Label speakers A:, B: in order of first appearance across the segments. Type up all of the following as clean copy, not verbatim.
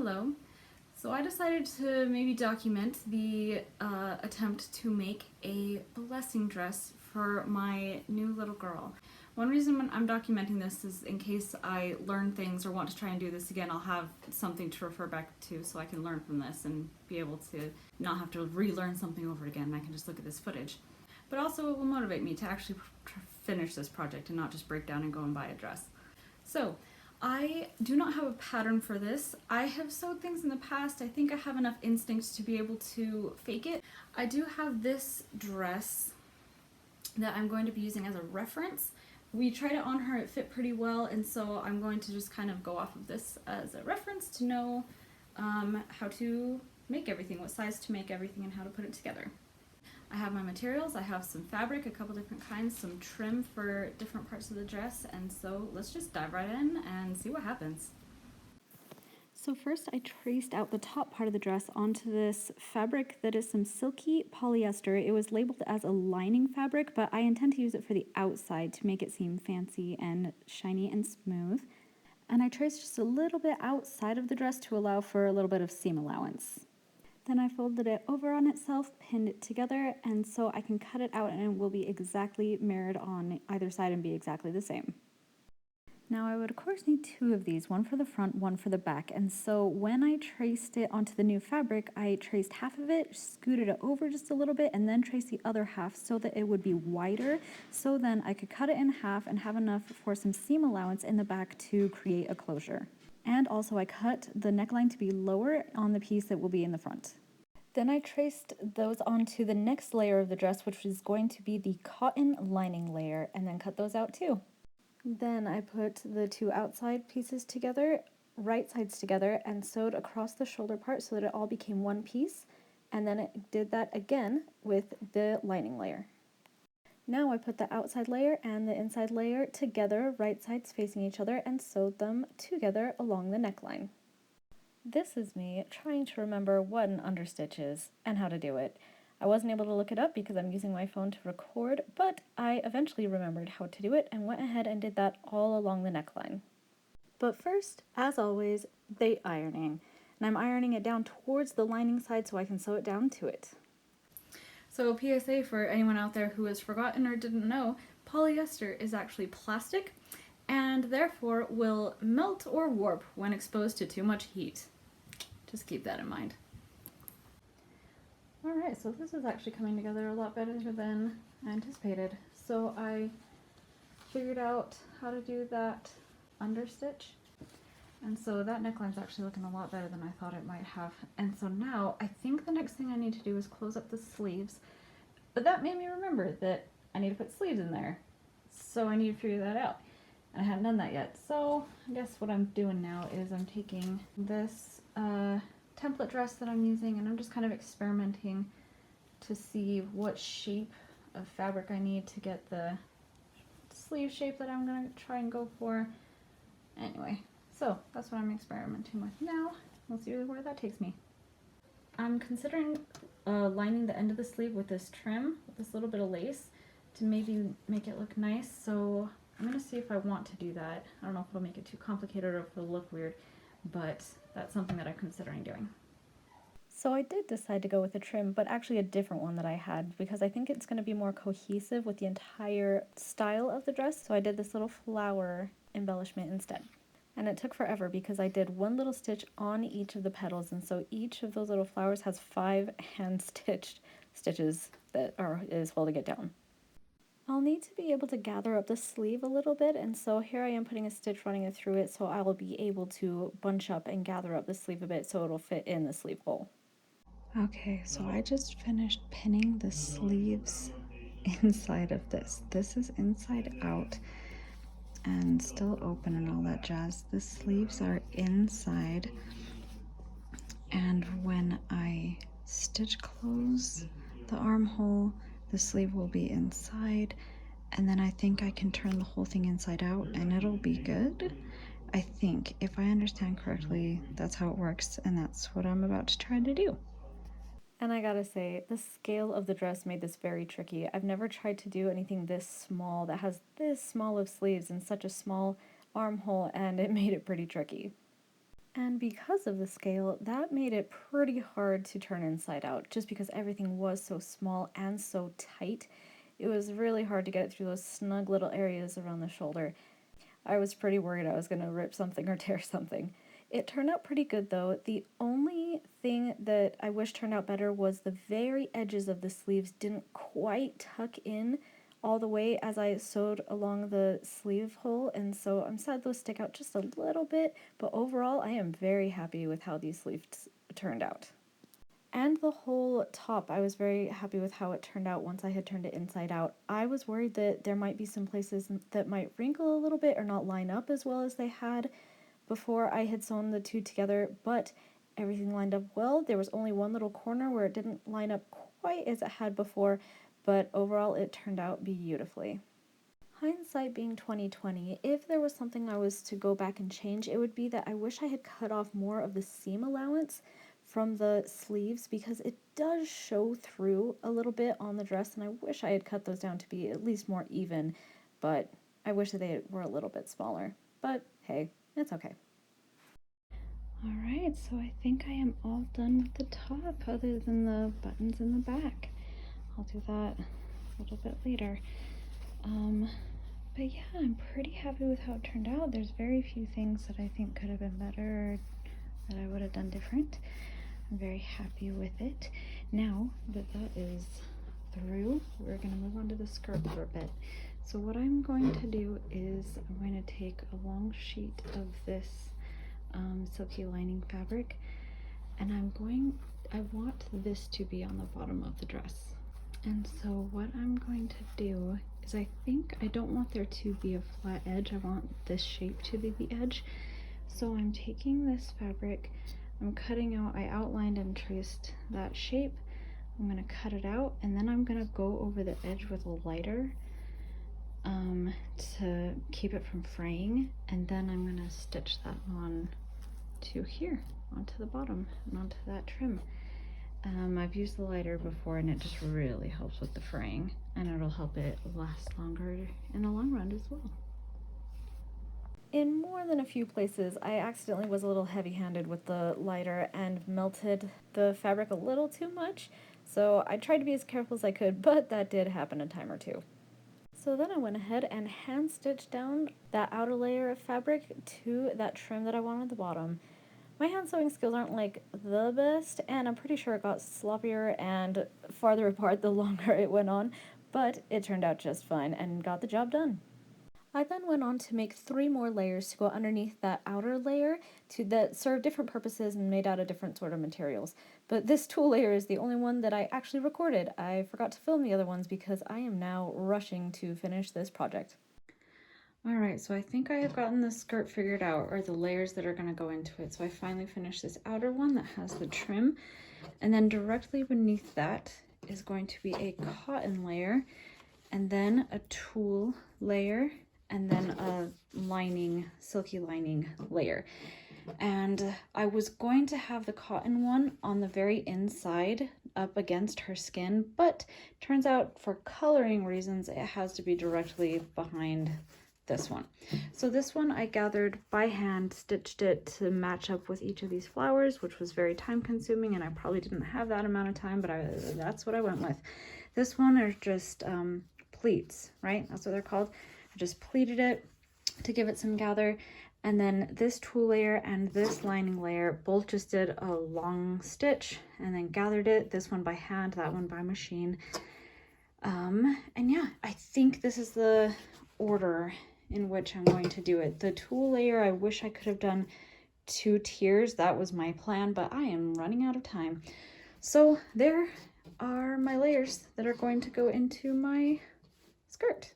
A: Hello. So I decided to maybe document the attempt to make a blessing dress for my new little girl. One reason I'm documenting this is in case I learn things or want to try and do this again, I'll have something to refer back to so I can learn from this and be able to not have to relearn something over again. I can just look at this footage. But also it will motivate me to actually finish this project and not just break down and go and buy a dress. So I do not have a pattern for this. I have sewed things in the past. I think I have enough instincts to be able to fake it. I do have this dress that I'm going to be using as a reference. We tried it on her, it fit pretty well, and so I'm going to just kind of go off of this as a reference to know how to make everything, what size to make everything, and how to put it together. I have my materials, I have some fabric, a couple different kinds, some trim for different parts of the dress, and so let's just dive right in and see what happens. So first I traced out the top part of the dress onto this fabric that is some silky polyester. It was labeled as a lining fabric, but I intend to use it for the outside to make it seem fancy and shiny and smooth. And I traced just a little bit outside of the dress to allow for a little bit of seam allowance. Then I folded it over on itself, pinned it together, and so I can cut it out and it will be exactly mirrored on either side and be exactly the same. Now I would of course need two of these, one for the front, one for the back, and so when I traced it onto the new fabric, I traced half of it, scooted it over just a little bit, and then traced the other half so that it would be wider, so then I could cut it in half and have enough for some seam allowance in the back to create a closure. And also I cut the neckline to be lower on the piece that will be in the front. Then I traced those onto the next layer of the dress, which is going to be the cotton lining layer, and then cut those out too. Then I put the two outside pieces together, right sides together, and sewed across the shoulder part so that it all became one piece, and then it did that again with the lining layer. Now I put the outside layer and the inside layer together, right sides facing each other, and sewed them together along the neckline. This is me trying to remember what an understitch is and how to do it. I wasn't able to look it up because I'm using my phone to record, but I eventually remembered how to do it and went ahead and did that all along the neckline. But first, as always, the ironing. And I'm ironing it down towards the lining side so I can sew it down to it. So PSA for anyone out there who has forgotten or didn't know, polyester is actually plastic and therefore will melt or warp when exposed to too much heat. Just keep that in mind. Alright, so this is actually coming together a lot better than I anticipated. So I figured out how to do that understitch. And so that neckline's actually looking a lot better than I thought it might have. And so now I think the next thing I need to do is close up the sleeves. But that made me remember that I need to put sleeves in there. So I need to figure that out. And I haven't done that yet. So I guess what I'm doing now is I'm taking this template dress that I'm using and I'm just kind of experimenting to see what shape of fabric I need to get the sleeve shape that I'm going to try and go for. Anyway, so that's what I'm experimenting with now. We'll see where that takes me. I'm considering lining the end of the sleeve with this trim, with this little bit of lace, to maybe make it look nice. So I'm going to see if I want to do that. I don't know if it'll make it too complicated or if it'll look weird, but that's something that I'm considering doing. So I did decide to go with a trim, but actually a different one that I had because I think it's going to be more cohesive with the entire style of the dress. So I did this little flower embellishment instead. And it took forever because I did one little stitch on each of the petals, and so each of those little flowers has 5 hand-stitched stitches that is holding it down. I'll need to be able to gather up the sleeve a little bit, and so here I am putting a stitch running it through it so I will be able to bunch up and gather up the sleeve a bit so it'll fit in the sleeve hole. Okay, so I just finished pinning the sleeves inside of this. This is inside out and still open and all that jazz. The sleeves are inside, and when I stitch close the armhole, the sleeve will be inside, and then I think I can turn the whole thing inside out and it'll be good. I think, if I understand correctly, that's how it works, and that's what I'm about to try to do. And I gotta say, the scale of the dress made this very tricky. I've never tried to do anything this small that has this small of sleeves and such a small armhole, and it made it pretty tricky. And because of the scale, that made it pretty hard to turn inside out, just because everything was so small and so tight. It was really hard to get it through those snug little areas around the shoulder. I was pretty worried I was going to rip something or tear something. It turned out pretty good though. The only thing that I wish turned out better was the very edges of the sleeves didn't quite tuck in all the way as I sewed along the sleeve hole, and so I'm sad those stick out just a little bit, but overall I am very happy with how these sleeves turned out. And the whole top, I was very happy with how it turned out once I had turned it inside out. I was worried that there might be some places that might wrinkle a little bit or not line up as well as they had before I had sewn the two together, but everything lined up well. There was only one little corner where it didn't line up quite as it had before, but overall it turned out beautifully. Hindsight being 2020, if there was something I was to go back and change, it would be that I wish I had cut off more of the seam allowance from the sleeves because it does show through a little bit on the dress, and I wish I had cut those down to be at least more even, but I wish that they were a little bit smaller. But hey, it's okay. Alright, so I think I am all done with the top other than the buttons in the back. I'll do that a little bit later. But yeah, I'm pretty happy with how it turned out. There's very few things that I think could have been better or that I would have done different. I'm very happy with it. Now that that is through, we're going to move on to the skirt for a bit. So what I'm going to do is I'm going to take a long sheet of this silky lining fabric, and I want this to be on the bottom of the dress. And so what I'm going to do is I don't want there to be a flat edge. I want this shape to be the edge. So I'm taking this fabric, I'm cutting out, I outlined and traced that shape. I'm going to cut it out, and then I'm going to go over the edge with a lighter to keep it from fraying, and then I'm going to stitch that on to here, onto the bottom and onto that trim. I've used the lighter before and it just really helps with the fraying, and it'll help it last longer in the long run as well. In more than a few places, I accidentally was a little heavy-handed with the lighter and melted the fabric a little too much, so I tried to be as careful as I could, but that did happen a time or two. So then I went ahead and hand stitched down that outer layer of fabric to that trim that I wanted at the bottom. My hand sewing skills aren't like the best, and I'm pretty sure it got sloppier and farther apart the longer it went on, but it turned out just fine and got the job done. I then went on to make 3 more layers to go underneath that outer layer that serve different purposes and made out of different sort of materials. But this tulle layer is the only one that I actually recorded. I forgot to film the other ones because I am now rushing to finish this project. Alright, so I think I have gotten the skirt figured out, or the layers that are going to go into it. So I finally finished this outer one that has the trim, and then directly beneath that is going to be a cotton layer, and then a tulle layer, and then a lining, silky lining layer. And I was going to have the cotton one on the very inside up against her skin, but turns out for coloring reasons it has to be directly behind this one. So this one I gathered by hand, stitched it to match up with each of these flowers, which was very time consuming, and I probably didn't have that amount of time, but that's what I went with. This one are just pleats, right? That's what they're called. I just pleated it to give it some gather, and then this tulle layer and this lining layer both just did a long stitch and then gathered it, this one by hand, that one by machine. And yeah, I think this is the order in which I'm going to do it. The tulle layer, I wish I could have done 2 tiers. That was my plan, but I am running out of time. So there are my layers that are going to go into my skirt.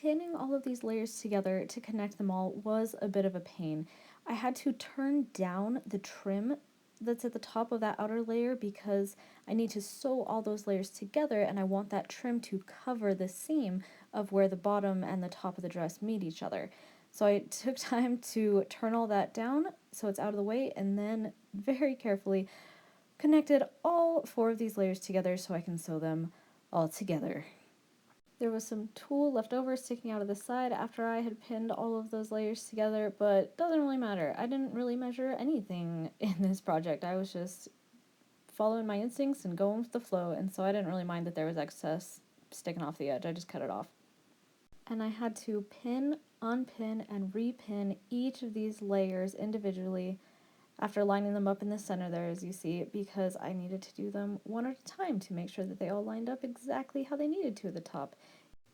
A: Pinning all of these layers together to connect them all was a bit of a pain. I had to turn down the trim that's at the top of that outer layer because I need to sew all those layers together, and I want that trim to cover the seam of where the bottom and the top of the dress meet each other. So I took time to turn all that down so it's out of the way, and then very carefully connected all 4 of these layers together so I can sew them all together. There was some tulle left over sticking out of the side after I had pinned all of those layers together, but it doesn't really matter. I didn't really measure anything in this project. I was just following my instincts and going with the flow, and so I didn't really mind that there was excess sticking off the edge. I just cut it off. And I had to pin, unpin, and repin each of these layers individually after lining them up in the center there, as you see, because I needed to do them one at a time to make sure that they all lined up exactly how they needed to at the top.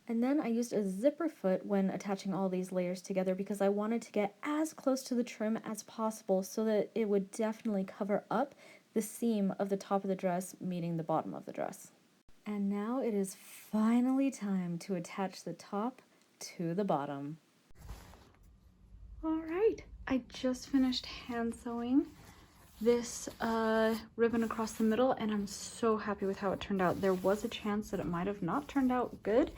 A: And then I used a zipper foot when attaching all these layers together because I wanted to get as close to the trim as possible so that it would definitely cover up the seam of the top of the dress meeting the bottom of the dress. And now it is finally time to attach the top to the bottom. All right, I just finished hand sewing this ribbon across the middle, and I'm so happy with how it turned out. There was a chance that it might have not turned out good,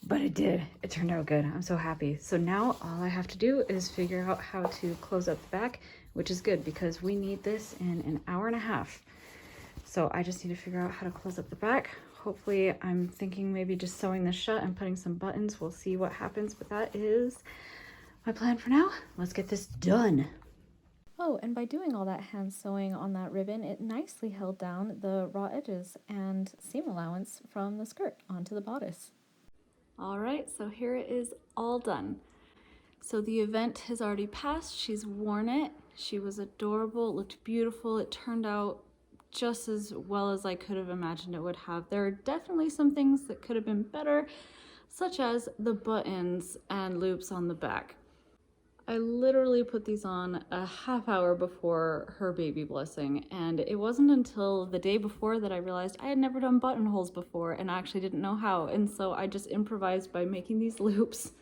A: but it did. It turned out good. I'm so happy. So now all I have to do is figure out how to close up the back, which is good because we need this in an hour and a half. So I just need to figure out how to close up the back. Hopefully, I'm thinking maybe just sewing this shut and putting some buttons. We'll see what happens, but that is my plan for now. Let's get this done. Oh, and by doing all that hand sewing on that ribbon, it nicely held down the raw edges and seam allowance from the skirt onto the bodice. All right, so here it is all done. So the event has already passed. She's worn it. She was adorable. It looked beautiful. It turned out just as well as I could have imagined it would have. There are definitely some things that could have been better, such as the buttons and loops on the back. I literally put these on a half hour before her baby blessing, and it wasn't until the day before that I realized I had never done buttonholes before and I actually didn't know how, and so I just improvised by making these loops.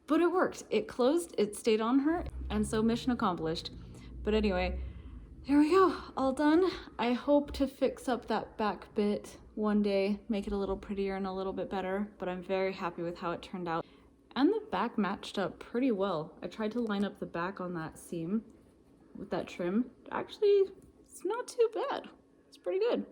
A: But it worked. It closed, it stayed on her, and so mission accomplished. But anyway, there we go, all done. I hope to fix up that back bit one day, make it a little prettier and a little bit better, but I'm very happy with how it turned out. And the back matched up pretty well. I tried to line up the back on that seam with that trim. Actually, it's not too bad. It's pretty good.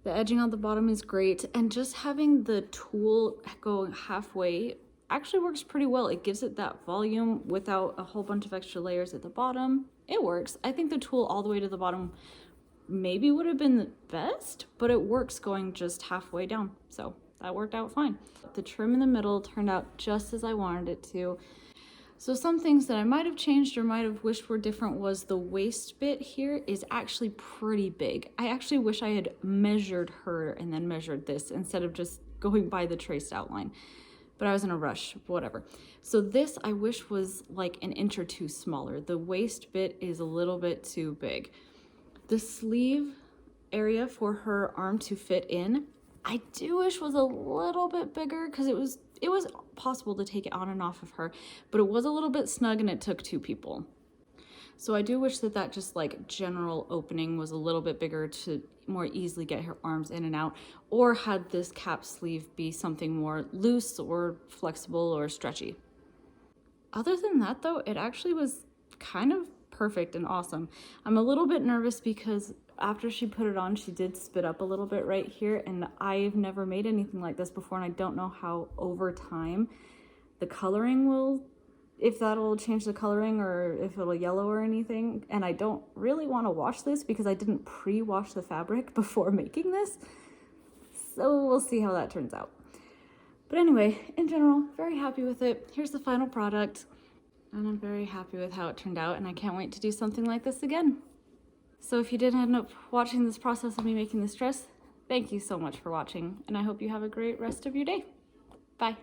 A: The edging on the bottom is great, and just having the tulle go halfway actually works pretty well. It gives it that volume without a whole bunch of extra layers at the bottom. It works. I think the tulle all the way to the bottom maybe would have been the best, but it works going just halfway down. So that worked out fine. The trim in the middle turned out just as I wanted it to. So some things that I might have changed or might have wished were different was the waist bit here is actually pretty big. I actually wish I had measured her and then measured this instead of just going by the traced outline. But I was in a rush, whatever. So this I wish was like an inch or two smaller. The waist bit is a little bit too big. The sleeve area for her arm to fit in, I do wish was a little bit bigger because it was possible to take it on and off of her, but it was a little bit snug and it took two people. So I do wish that just like general opening was a little bit bigger to more easily get her arms in and out, or had this cap sleeve be something more loose or flexible or stretchy. Other than that though, it actually was kind of perfect and awesome. I'm a little bit nervous because after she put it on, she did spit up a little bit right here, and I've never made anything like this before, and I don't know how over time the coloring will, if that'll change the coloring or if it'll yellow or anything. And I don't really want to wash this because I didn't pre-wash the fabric before making this. So we'll see how that turns out. But anyway, in general, very happy with it. Here's the final product. And I'm very happy with how it turned out, and I can't wait to do something like this again. So if you did end up watching this process of me making this dress, thank you so much for watching, and I hope you have a great rest of your day. Bye.